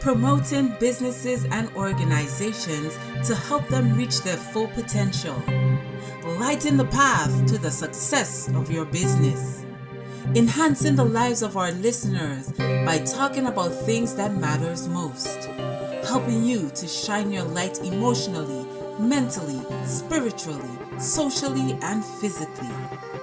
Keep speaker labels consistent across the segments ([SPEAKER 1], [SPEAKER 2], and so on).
[SPEAKER 1] promoting businesses and organizations to help them reach their full potential, lighting the path to the success of your business, enhancing the lives of our listeners by talking about things that matters most, helping you to shine your light emotionally, mentally, spiritually, socially, and physically,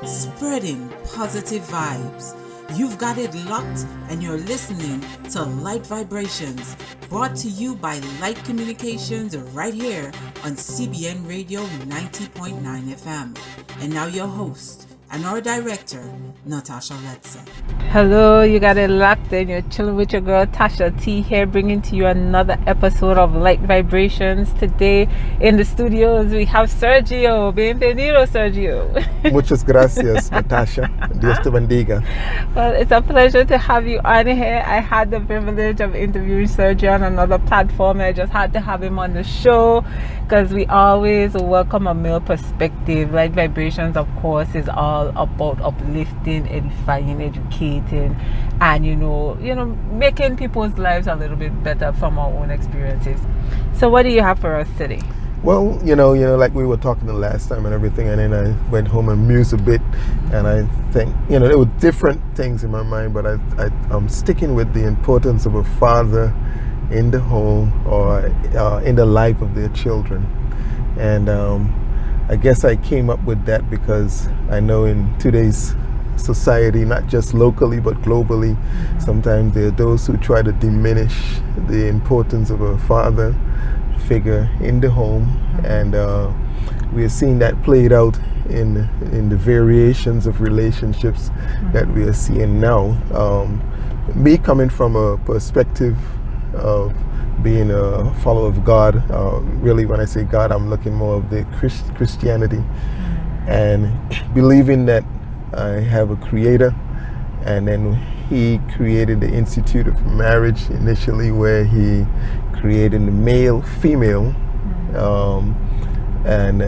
[SPEAKER 1] spreading positive vibes. You've got it locked, and you're listening to Lyte Vibrations, brought to you by Lyte Communications right here on CBN Radio 90.9 FM. And now your host and our director, Natasha Letson.
[SPEAKER 2] Hello, you got it locked in. You're chilling with your girl Tasha T here, bringing to you another episode of Lyte Vibrations. Today in the studios we have Sergio. Bienvenido, Sergio.
[SPEAKER 3] Muchas gracias, Natasha. Dios te bendiga.
[SPEAKER 2] Well, it's a pleasure to have you on here. I had the privilege of interviewing Sergio on another platform. I just had to have him on the show because we always welcome a male perspective. Lyte Vibrations, of course, is all about uplifting, edifying, educating, and you know, making people's lives a little bit better from our own experiences. So what do you have for us today?
[SPEAKER 3] Well, like we were talking the last time and everything, and then I went home and mused a bit, and I think, there were different things in my mind, but I'm sticking with the importance of a father in the home or in the life of their children. And I guess I came up with that because I know in today's society, not just locally but globally, sometimes there are those who try to diminish the importance of a father figure in the home, and we are seeing that played out in the variations of relationships that we are seeing now. Me coming from a perspective of being a follower of God, really when I say God, I'm looking more of the Christianity, and believing that I have a creator, and then he created the Institute of Marriage initially, where he created the male, female, and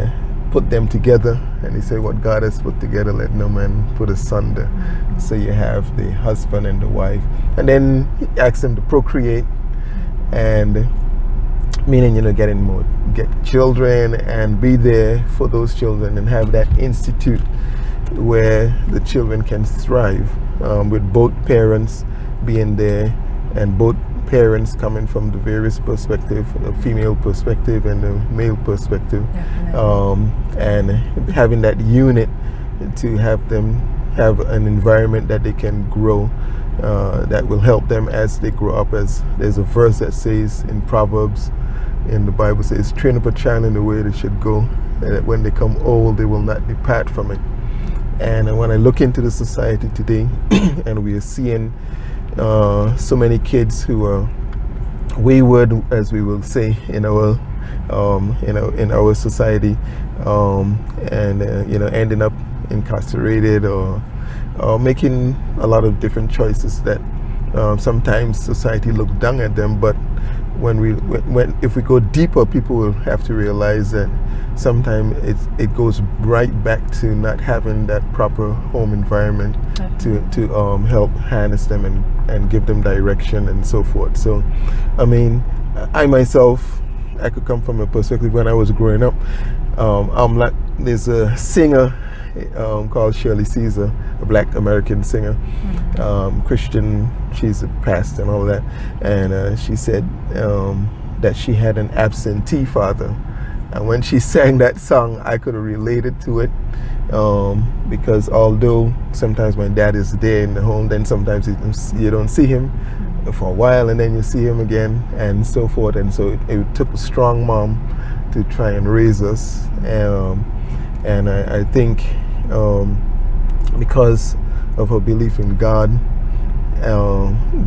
[SPEAKER 3] put them together, and he said, what God has put together, let no man put asunder. So you have the husband and the wife, and then he asked them to procreate, and meaning get children and be there for those children and have that institute where the children can thrive, with both parents being there and both parents coming from the various perspective, the female perspective and the male perspective, and having that unit to have them have an environment that they can grow, that will help them as they grow up. As there's a verse that says in Proverbs, in the Bible says, train up a child in the way they should go, and that when they come old they will not depart from it. And when I look into the society today, and we are seeing so many kids who are wayward, as we will say in our in our society, and ending up incarcerated or making a lot of different choices that sometimes society look down at them. But if we go deeper, people will have to realize that sometimes it goes right back to not having that proper home environment to help harness them and give them direction and so forth. So, I mean, I myself, I could come from a perspective when I was growing up. There's a singer called Shirley Caesar, a black American singer, Christian. She's a pastor and all that, and she said that she had an absentee father. And when she sang that song, I could have related to it, because although sometimes my dad is there in the home, then sometimes you don't see him for a while, and then you see him again, and so forth. And so it took a strong mom to try and raise us, and I think because of her belief in God,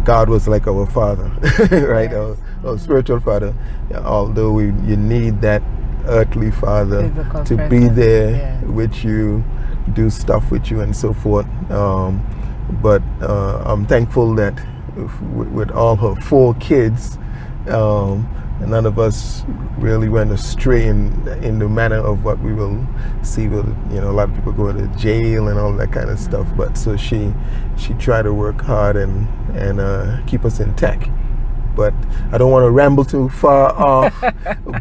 [SPEAKER 3] God was like our father, right? Yes. Our spiritual father. Although you need that earthly father to be there with you, do stuff with you and so forth. But I'm thankful that with all her 4 kids, none of us really went astray in the manner of what we will see with, a lot of people go to jail and all that kind of stuff. But so she tried to work hard and keep us intact. but I don't want to ramble too far off.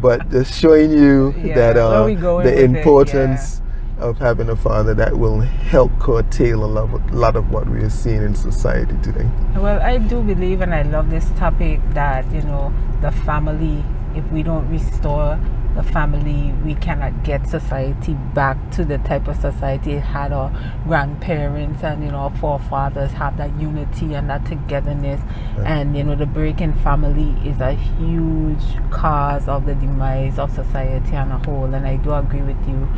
[SPEAKER 3] But just showing you that the importance of having a father that will help curtail a lot of what we are seeing in society today.
[SPEAKER 2] Well, I do believe, and I love this topic, that the family, if we don't restore the family, we cannot get society back to the type of society it had. Our grandparents and our forefathers have that unity and that togetherness, and the break in family is a huge cause of the demise of society on a whole. And I do agree with you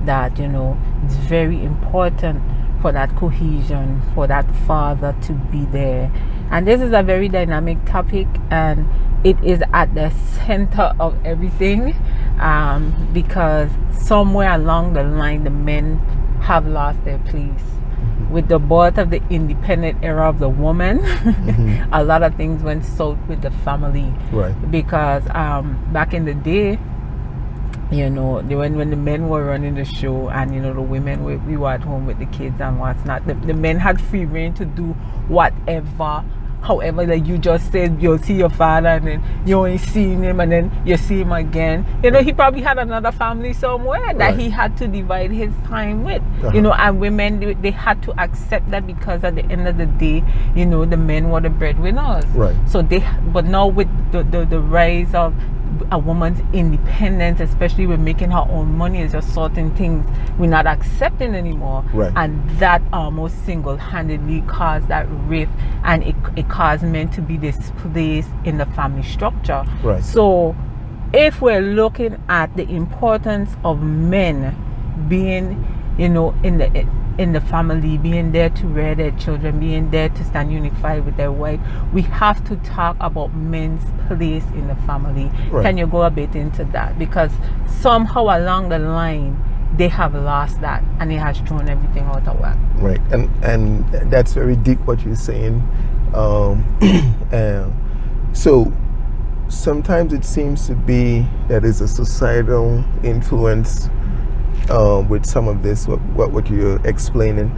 [SPEAKER 2] that it's very important for that cohesion, for that father to be there. And this is a very dynamic topic, and it is at the center of everything, because somewhere along the line the men have lost their place. With the birth of the independent era of the woman, a lot of things went south with the family.
[SPEAKER 3] Right.
[SPEAKER 2] Because back in the day, when the men were running the show, and the women we were at home with the kids and what's not, the men had free reign to do whatever. However, like you just said, you'll see your father and then you ain't seen him, and then you see him again. He probably had another family somewhere that he had to divide his time with. And women, they had to accept that, because at the end of the day, the men were the breadwinners.
[SPEAKER 3] Right.
[SPEAKER 2] So but now with the rise of a woman's independence, especially with making her own money, is just certain things we're not accepting anymore.
[SPEAKER 3] Right.
[SPEAKER 2] And that almost single-handedly caused that rift, and it caused men to be displaced in the family structure.
[SPEAKER 3] Right.
[SPEAKER 2] So if we're looking at the importance of men being in the family, being there to rear their children, being there to stand unified with their wife, we have to talk about men's place in the family.
[SPEAKER 3] Right.
[SPEAKER 2] Can you go a bit into that? Because somehow along the line they have lost that, and it has thrown everything out of whack.
[SPEAKER 3] Right. And that's very deep what you're saying. So sometimes it seems to be that is a societal influence with some of this, what you're explaining,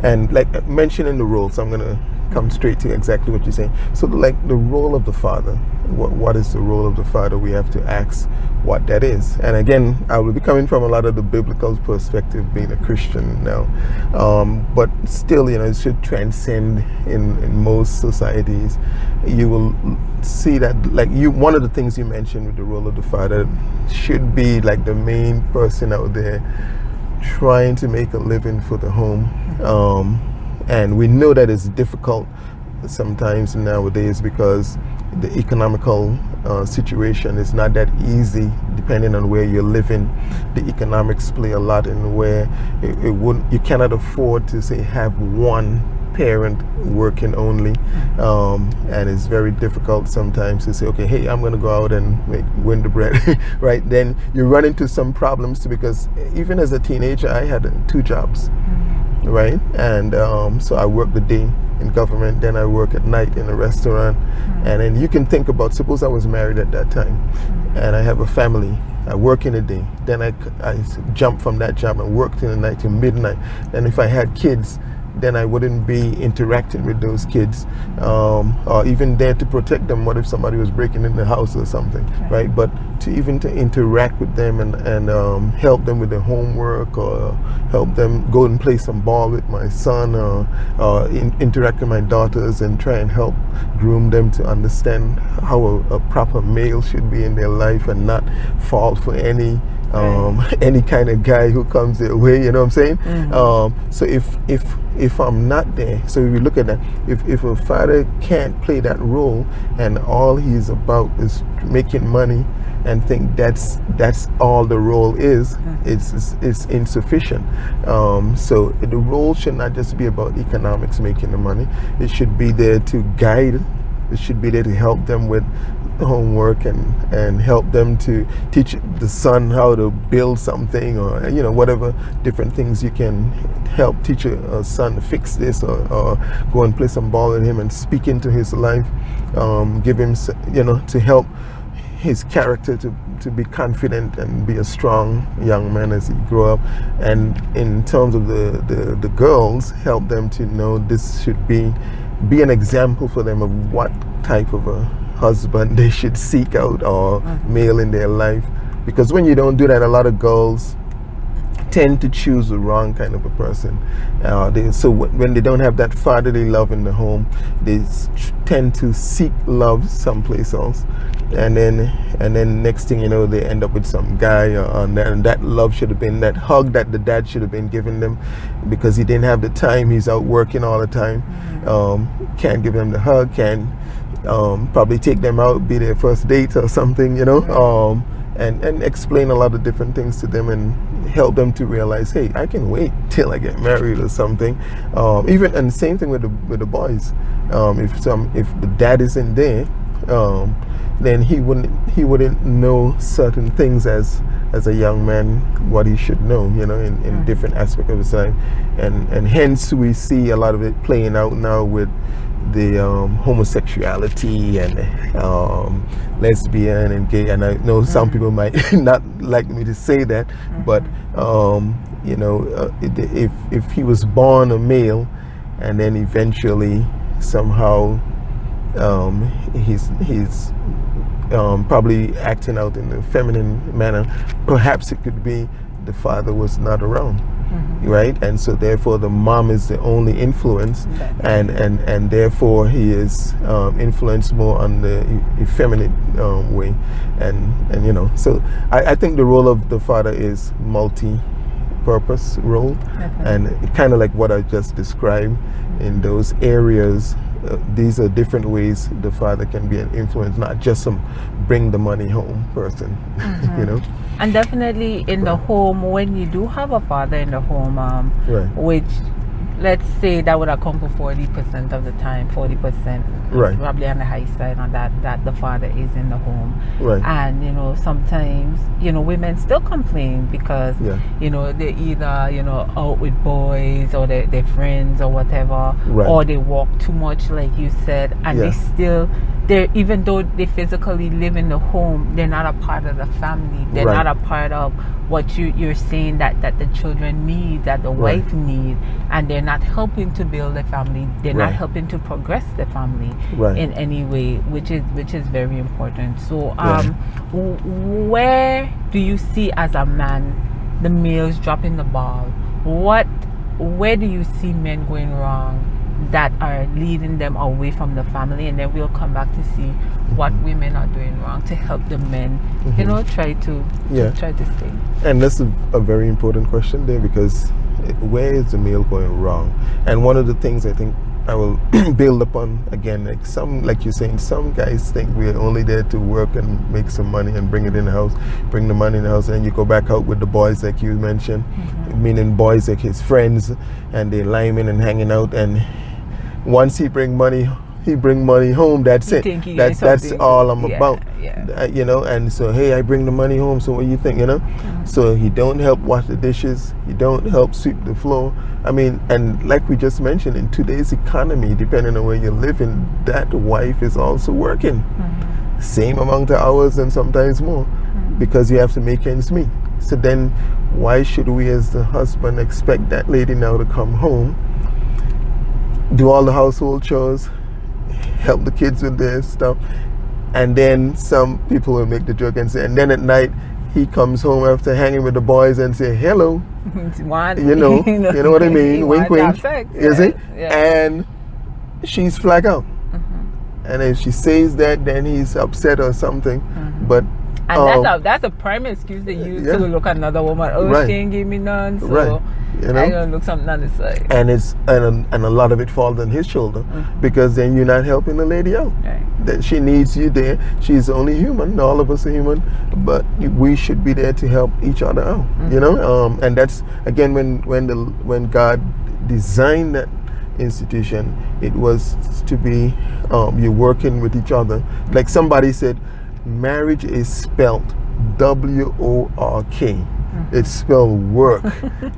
[SPEAKER 3] and like mentioning the roles. I'm gonna come straight to exactly what you're saying. So like the role of the father, what is the role of the father? We have to ask what that is. And again, I will be coming from a lot of the biblical perspective, being a Christian now, but still, it should transcend in most societies. You will see that, like one of the things you mentioned with the role of the father should be like the main person out there trying to make a living for the home. And we know that it's difficult sometimes nowadays, because the economical situation is not that easy depending on where you're living. The economics play a lot in where you cannot afford to say have one parent working only, and it's very difficult sometimes to say, okay, hey, I'm going to go out and win the bread. Right? Then you run into some problems too, because even as a teenager I had 2 jobs. Right? And so I work the day in government, then I work at night in a restaurant. And then you can think about, suppose I was married at that time and I have a family. I work in the day, then I jump from that job and worked in the night till midnight. And if I had kids, then I wouldn't be interacting with those kids, or even there to protect them. What if somebody was breaking in the house or something, right? But to interact with them and help them with their homework, or help them go and play some ball with my son, or interact with my daughters and try and help groom them to understand how a proper male should be in their life, and not fall for any kind of guy who comes their way, you know what I'm saying? So if I'm not there, so if you look at that, if a father can't play that role and all he's about is making money and think that's all the role is, it's insufficient. So the role should not just be about economics, making the money. It should be there to guide. It should be there to help them with homework and help them to teach the son how to build something, or whatever different things you can help teach a son to fix this, or go and play some ball with him and speak into his life, give him to help his character to be confident and be a strong young man as he grow up. And in terms of the girls, help them to know this should be an example for them of what type of a husband they should seek out or male in their life, because when you don't do that, a lot of girls tend to choose the wrong kind of a person. So when they don't have that fatherly love in the home, they tend to seek love someplace else, and then next thing you know, they end up with some guy, and that love should have been, that hug that the dad should have been giving them, because he didn't have the time. He's out working all the time. Can't give them the hug. Can't probably take them out, be their first date or something, and explain a lot of different things to them and help them to realize, hey, I can wait till I get married or something. Even, and same thing with the boys. If the dad isn't there, then he wouldn't know certain things as a young man, what he should know, in different aspects of his life, and hence we see a lot of it playing out now with the homosexuality and lesbian and gay. And I know some people might not like me to say that, but if he was born a male and then eventually somehow he's probably acting out in a feminine manner, perhaps it could be the father was not around. Right, and so therefore the mom is the only influence, and therefore he is influenced more on the effeminate way, and so I think the role of the father is multi-purpose role, and kind of like what I just described in those areas. These are different ways the father can be an influence, not just some bring the money home person.
[SPEAKER 2] And definitely in the home, when you do have a father in the home, which let's say that would account for 40% of the time, 40%, probably on the high side on that the father is in the home. And sometimes women still complain because they're either out with boys or their friends or whatever, or they walk too much, like you said, and they're even though they physically live in the home, they're not a part of the family. They're not a part of what you're saying that the children need, that the wife need, and they're not helping to build a family. They're not helping to progress the family in any way, which is very important. So where do you see as a man the males dropping the ball? Where do you see men going wrong that are leading them away from the family? And then we'll come back to see what women are doing wrong to help the men try to stay.
[SPEAKER 3] And that's a very important question there, because where is the male going wrong? And one of the things I think I will build upon again, like you're saying, some guys think we're only there to work and make some money and bring it in the house, bring the money in the house, and you go back out with the boys like you mentioned, meaning boys like his friends, and they're liming and hanging out, and once he bring money home, that's it. That's all I'm about. And so, hey, I bring the money home, so what do you think, So he don't help wash the dishes, he don't help sweep the floor. I mean, and like we just mentioned, in today's economy, depending on where you're living, that wife is also working. Same amount of hours and sometimes more, because you have to make ends meet. So then why should we as the husband expect that lady now to come home, do all the household chores, help the kids with their stuff, and then some people will make the joke and say, and then at night he comes home after hanging with the boys and say hello, you know what I mean, wink wink, is it? And she's flag out, and if she says that, then he's upset or something. But
[SPEAKER 2] that's a prime excuse they use to look at another woman. She ain't give me none, so I gotta look something on the side.
[SPEAKER 3] And and a lot of it falls on his shoulder, because then you're not helping the lady out. That she needs you there. She's only human. All of us are human, but we should be there to help each other out. And that's again when God designed that institution, it was to be you're working with each other. Like somebody said, marriage is spelled W-O-R-K. It's spelled work.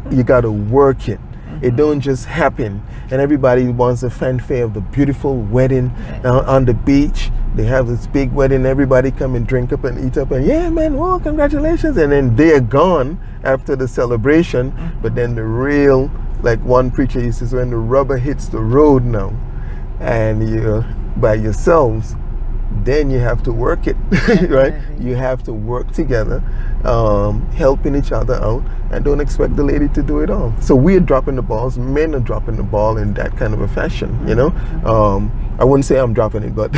[SPEAKER 3] You got to work it. It don't just happen. And everybody wants a fanfare of the beautiful wedding on the beach. They have this big wedding. Everybody come and drink up and eat up. And yeah, man, well, congratulations. And then they're gone after the celebration. But then the real, like one preacher used to say, when the rubber hits the road now, and you're by yourselves, then you have to work it, right? You have to work together, helping each other out, and don't expect the lady to do it all. So we're dropping the balls. Men are dropping the ball in that kind of a fashion, you know. I wouldn't say I'm dropping it, but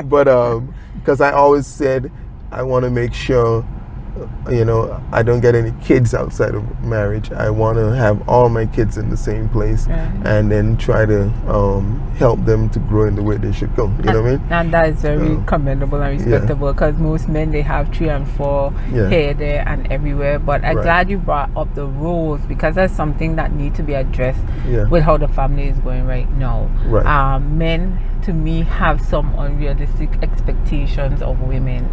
[SPEAKER 3] but because I always said I want to make sure, you know, I don't get any kids outside of marriage. I want to have all my kids in the same place, and then try to help them to grow in the way they should go. You know what I mean?
[SPEAKER 2] And that is very commendable and respectable, because most men, they have 3 and 4 here, there, and everywhere. But I'm glad you brought up the roles, because that's something that needs to be addressed with how the family is going right now. Men, to me, have some unrealistic expectations of women,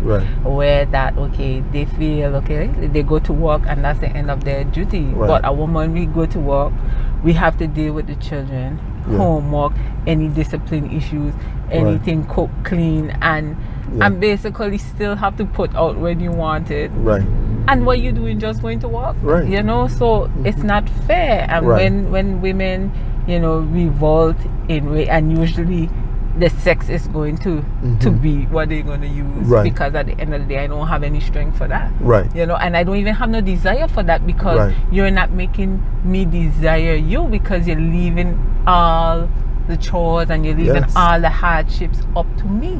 [SPEAKER 2] where that, okay, they feel, okay, they go to work and that's the end of their duty. But a woman, we go to work, we have to deal with the children, homework, any discipline issues, anything, cook, clean, and basically still have to put out when you want it. And what you doing, just going to work, you know. So it's not fair. And when women, you know, revolt in way, and usually the sex is going to be what they're going to use, because at the end of the day, I don't have any strength for that, you know, and I don't even have no desire for that, because you're not making me desire you, because you're leaving all the chores and you're leaving all the hardships up to me,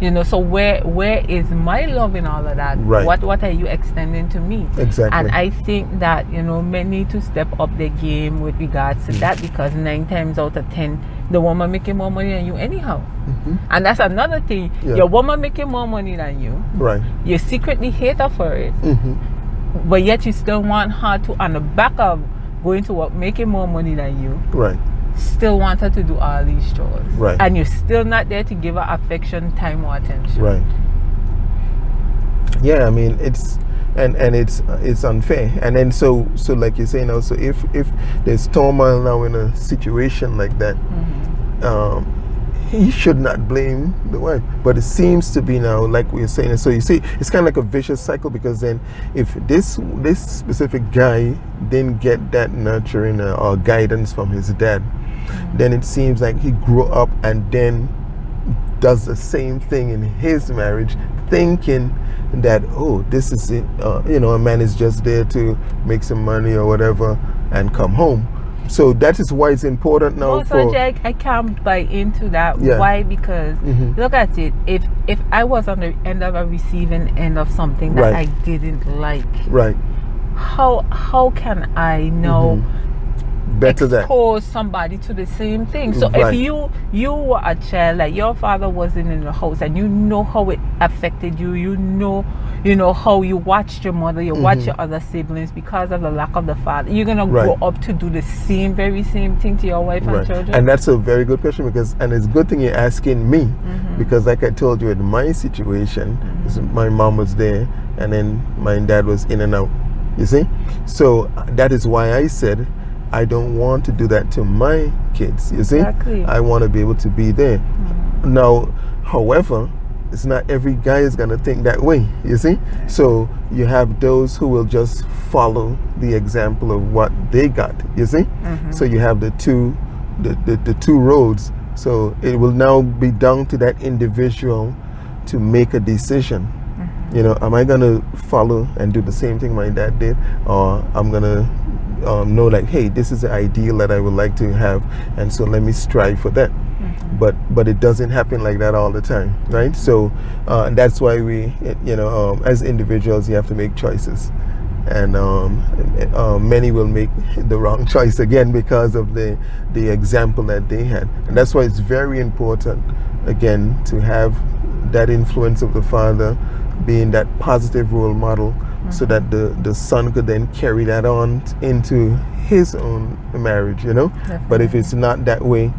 [SPEAKER 2] you know. So where is my love in all of that? What are you extending to me? And I think that, you know, men need to step up their game with regards to that, because 9 times out of 10 the woman making more money than you anyhow. And that's another thing. Your woman making more money than you, you secretly hate her for it, but yet you still want her to, on the back of going to work, making more money than you, still want her to do all these chores, and you're still not there to give her affection, time, or attention.
[SPEAKER 3] Yeah, I mean, it's and it's unfair. And then so like you're saying now, so if there's turmoil now in a situation like that, he should not blame the wife. But it seems to be now, like we're saying, so you see, it's kind of like a vicious cycle, because then if this specific guy didn't get that nurturing or guidance from his dad, then it seems like he grew up and then does the same thing in his marriage, thinking that, oh, this is it, you know, a man is just there to make some money or whatever and come home. So that is why it's important now.
[SPEAKER 2] Also, Jack, I can't buy into that. Why? Because look at it. If I was on the end of a receiving end of something that I didn't like, how can I know expose somebody to the same thing? So if you were a child, like your father wasn't in the house, and you know how it affected you, you know how you watched your mother, you watched your other siblings, because of the lack of the father, you're gonna grow up to do the very same thing to your wife and children. And
[SPEAKER 3] that's a very good question, because, and it's a good thing you're asking me, because like I told you, in my situation, my mom was there, and then my dad was in and out, you see. So that is why I said I don't want to do that to my kids, you see. I want to be able to be there. Now, however, it's not every guy is going to think that way, you see. So you have those who will just follow the example of what they got, you see. So you have the two roads. So it will now be down to that individual to make a decision. You know, am I going to follow and do the same thing my dad did, or I'm going to know, like, hey, this is the ideal that I would like to have, and so let me strive for that. But it doesn't happen like that all the time, right? So that's why we, you know, as individuals, you have to make choices, and many will make the wrong choice again because of the example that they had. And that's why it's very important, again, to have that influence of the father being that positive role model, so that the son could then carry that on into his own marriage, you know. But if it's not that way,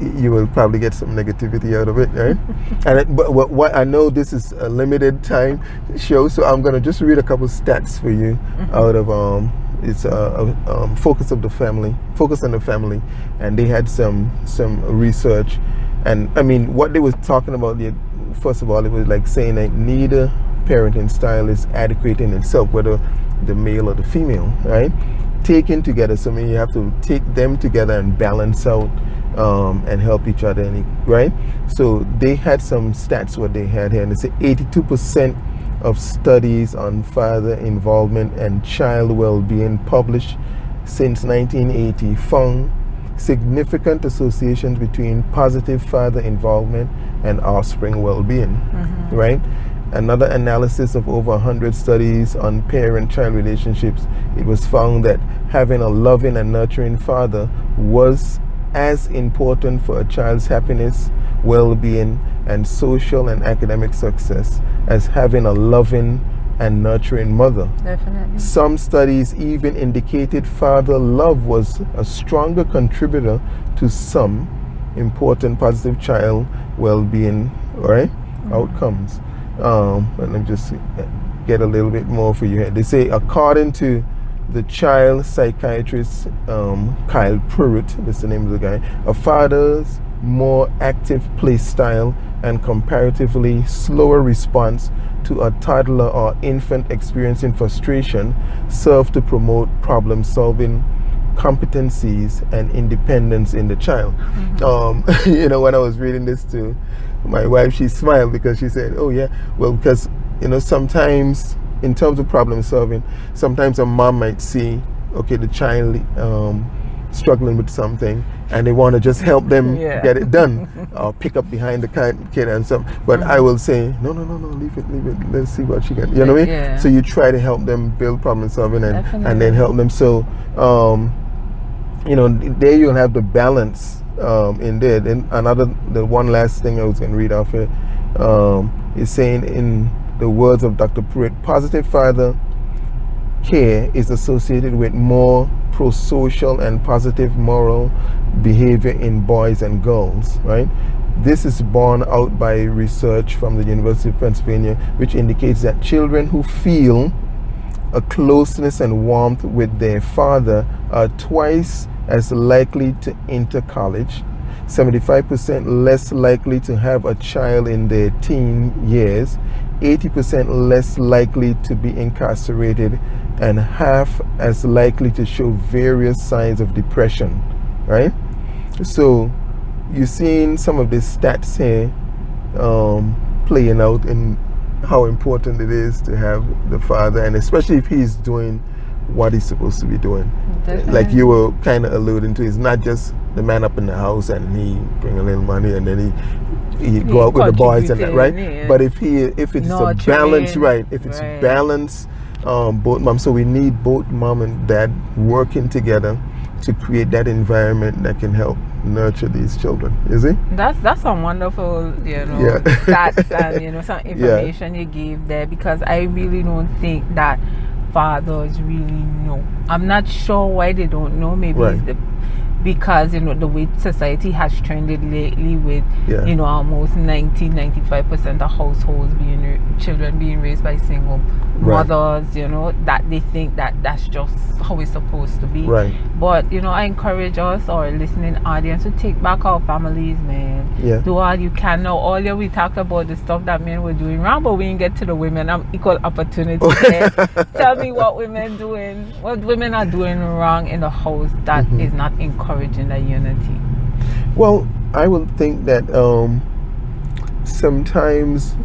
[SPEAKER 3] you will probably get some negativity out of it, right? And but what I know, this is a limited time show, so I'm going to just read a couple stats for you out of it's focus on the family, and they had some research, and I mean, what they were talking about, first of all, it was like saying that neither parenting style is adequate in itself, whether the male or the female, right? Taken together, so I mean, you have to take them together and balance out and help each other, right? So they had some stats what they had here, and they say 82% of studies on father involvement and child well-being published since 1980 found significant associations between positive father involvement and offspring well-being, right? Another analysis of over 100 studies on parent-child relationships, it was found that having a loving and nurturing father was as important for a child's happiness, well-being, and social and academic success as having a loving and nurturing mother.
[SPEAKER 2] Definitely.
[SPEAKER 3] Some studies even indicated father love was a stronger contributor to some important positive child well-being, right, outcomes. And let me just get a little bit more for you here. They say, according to the child psychiatrist Kyle Pruitt, that's the name of the guy, a father's more active play style and comparatively slower response to a toddler or infant experiencing frustration serve to promote problem solving competencies and independence in the child. You know, when I was reading this to my wife, she smiled because she said, oh yeah, well, because, you know, sometimes in terms of problem solving, sometimes a mom might see, okay, the child struggling with something and they want to just help them get it done or pick up behind the kid and stuff. But I will say, no, leave it. Let's see what she can, you know what I mean?
[SPEAKER 2] Yeah.
[SPEAKER 3] So you try to help them build problem solving and then help them. So, you know, there you'll have the balance in there. Then the one last thing I was going to read off here is saying, in the words of Dr. Pruitt, positive father care is associated with more pro-social and positive moral behavior in boys and girls, right? This is borne out by research from the University of Pennsylvania, which indicates that children who feel a closeness and warmth with their father are twice as likely to enter college, 75% less likely to have a child in their teen years, 80% less likely to be incarcerated, and half as likely to show various signs of depression, right? So you're seeing some of these stats here playing out in how important it is to have the father, and especially if he's doing what he's supposed to be doing. Definitely. Like you were kind of alluding to, it's not just the man up in the house and he bring a little money and then he go out with the boys and that, right? Yeah. But if it's a balance, right? If it's a balance, both mom. So we need both mom and dad working together to create that environment that can help nurture these children. Is it?
[SPEAKER 2] That's some wonderful, stats and some information you gave there, because I really don't think that fathers really know. I'm not sure why they don't know. Maybe it's because the way society has trended lately with almost 90-95% of households children being raised by single mothers, that they think that that's just how it's supposed to be. But I encourage us, our listening audience, to take back our families, man. Do all you can. Now earlier we talked about the stuff that men were doing wrong, but we didn't get to the women. Equal opportunity there. Tell me what women are doing wrong in the house that is not encouraging the unity.
[SPEAKER 3] Well, I would think that sometimes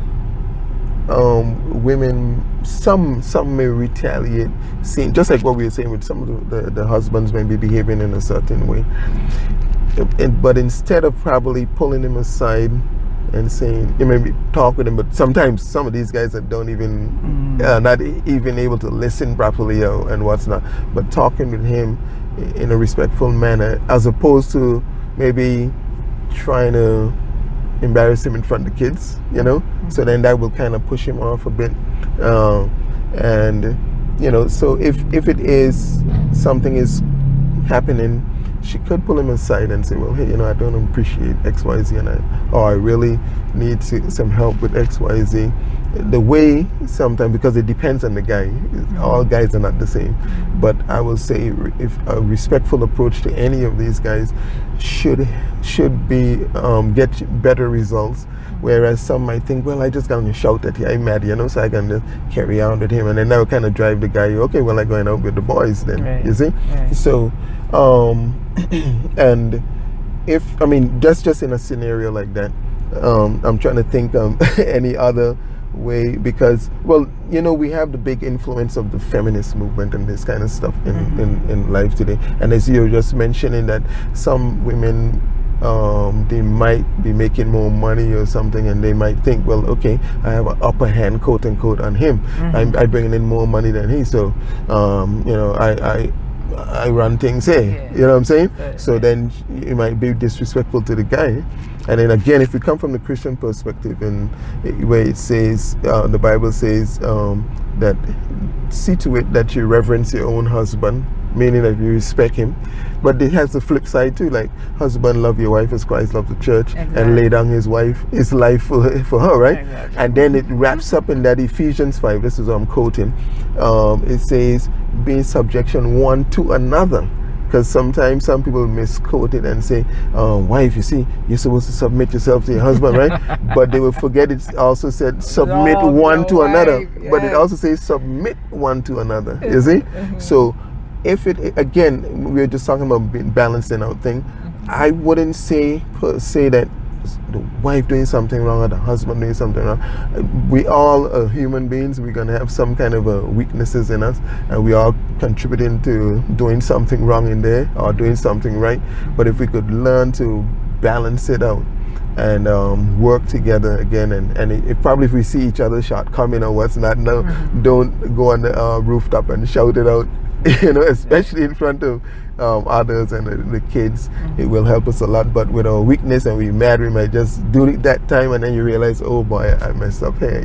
[SPEAKER 3] women, some may retaliate, just like what we were saying with some of the husbands may be behaving in a certain way, but instead of probably pulling him aside and saying, you maybe talk with him, but sometimes some of these guys that don't even not even able to listen properly and what's not, but talking with him in a respectful manner, as opposed to maybe trying to embarrass him in front of the kids, so then that will kind of push him off a bit, and so if it is something is happening, she could pull him aside and say, well, hey, I don't appreciate XYZ, or I really need some help with XYZ. The way sometimes, because it depends on the guy, all guys are not the same, but I will say if a respectful approach to any of these guys should be get better results. Whereas some might think, well, I just gonna shout at you, I'm mad, so I can just carry on with him, and then that will kind of drive the guy, okay, well, I'm going out with the boys then, you see? So and if I mean just in a scenario like that, I'm trying to think any other way, because we have the big influence of the feminist movement and this kind of stuff in life today. And as you're just mentioning that some women, they might be making more money or something, and they might think, well, okay, I have an upper hand, quote unquote, on him. I'm bringing in more money than he, so I run things here. You know what I'm saying? So then you might be disrespectful to the guy. And then again, if you come from the Christian perspective, and where it says, the Bible says that see to it that you reverence your own husband, meaning that you respect him. But it has the flip side too, like husband love your wife as Christ loved the church, and lay down his life for her, right? Exactly. And then it wraps up in that Ephesians 5, this is what I'm quoting, it says, be in subjection one to another. Because sometimes some people misquote it and say, wife, you see, you're supposed to submit yourself to your husband, right? But they will forget it also said submit one to another. Yes. But it also says submit one to another, you see? So if it, again, we're just talking about balancing out thing, I wouldn't say per se that the wife doing something wrong or the husband doing something wrong. We all are human beings. We're going to have some kind of weaknesses in us, and we all contributing to doing something wrong in there or doing something right. But if we could learn to balance it out and work together again, and if probably if we see each other's shortcoming or what's not, no, don't go on the rooftop and shout it out, especially in front of others and the kids. It will help us a lot. But with our weakness and we mad, we might just do it that time, and then you realize, oh boy, I messed up here,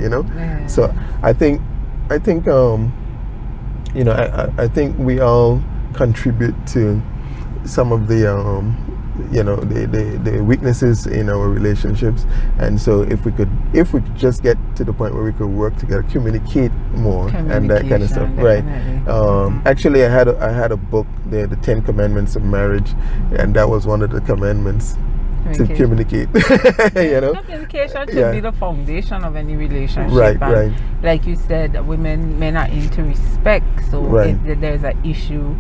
[SPEAKER 3] So I think I think we all contribute to some of the the weaknesses in our relationships. And so if we could just get to the point where we could work together, communicate more, and that kind of stuff, right? Actually, I had a book there, the 10 Commandments of Marriage, and that was one of the commandments. To communicate.
[SPEAKER 2] Communication should be the foundation of any relationship. Right. Like you said, men are into respect. So if there's an issue,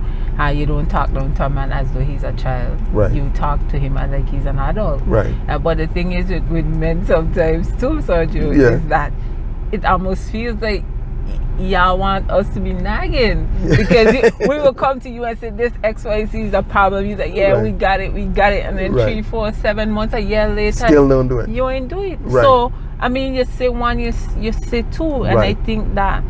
[SPEAKER 2] you don't talk down to a man as though he's a child. Right. You talk to him as like he's an adult. Right. But the thing is with men sometimes too, Sergio, is that it almost feels like y'all want us to be nagging, because we will come to you and say this XYZ is a problem. You like, we got it, and then 3, 4, 7 months, a year later,
[SPEAKER 3] still don't do it.
[SPEAKER 2] You ain't do it. So I mean, you say one, you say two, and I think that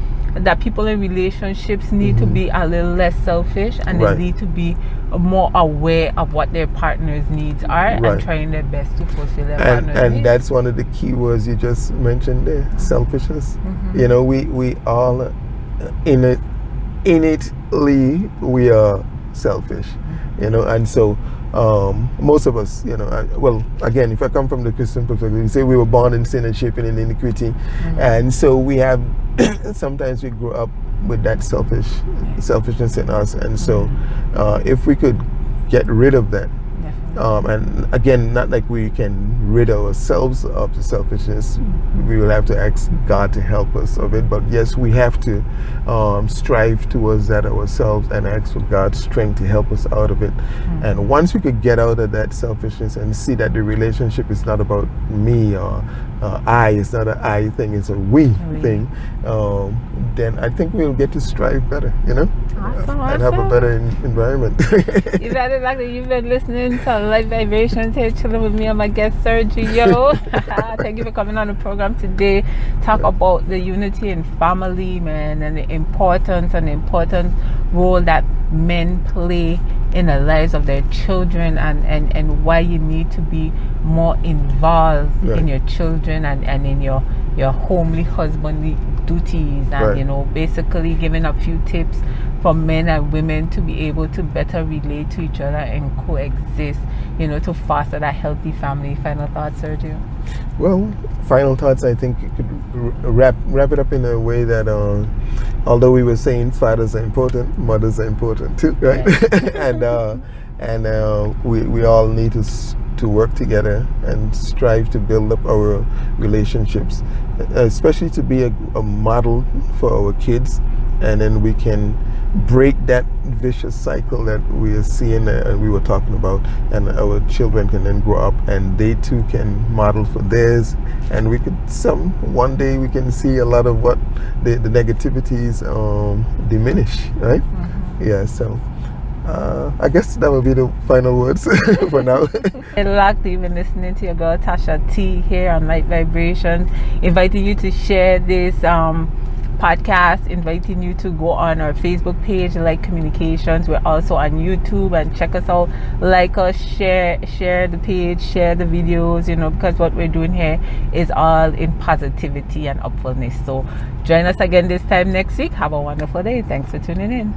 [SPEAKER 2] people in relationships need to be a little less selfish, and they need to be more aware of what their partner's needs are and trying their best to fulfill their partner's needs. And that's one of the key words you just mentioned there, selfishness. We all innately we are selfish, and so most of us, well, again, if I come from the Christian perspective, we say we were born in sin and shaping in iniquity, and so we have sometimes we grow up with that selfishness in us, and so if we could get rid of that, and again, not like we can rid ourselves of the selfishness, we will have to ask God to help us of it. But yes, we have to strive towards that ourselves and ask for God's strength to help us out of it. And once we could get out of that selfishness and see that the relationship is not about me or it's not an I thing, it's a we thing, then I think we'll get to strive better, Awesome.
[SPEAKER 3] And have a better environment.
[SPEAKER 2] You've been listening to Lyte Vibrations here, chilling with me and my guest Sergio. Thank you for coming on the program today. Talk about the unity in family, man, and the importance role that men play in the lives of their children, and why you need to be more involved in your children and in your homely husbandly duties, and basically giving a few tips for men and women to be able to better relate to each other and coexist, to foster that healthy family. Final thoughts, Sergio?
[SPEAKER 3] Well, final thoughts, I think you could wrap it up in a way that although we were saying fathers are important, mothers are important too, right? and we all need to work together and strive to build up our relationships, especially to be a model for our kids, and then we can break that vicious cycle that we are seeing, we were talking about, and our children can then grow up and they too can model for theirs, and we could one day we can see a lot of what the negativities diminish, right? Yeah, so I guess that would be the final words for now.
[SPEAKER 2] I'd like to even listening to your girl Tasha T here on Lyte Vibrations, inviting you to share this podcast, inviting you to go on our Facebook page, Lyte Communications. We're also on YouTube, and check us out, like us, share the page, share the videos, because what we're doing here is all in positivity and upfulness. So join us again this time next week. Have a wonderful day. Thanks for tuning in.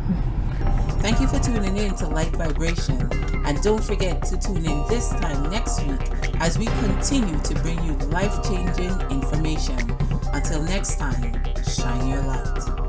[SPEAKER 1] Thank you for tuning in to Lyte Vibration, and don't forget to tune in this time next week as we continue to bring you life-changing information. Until next time, shine your light.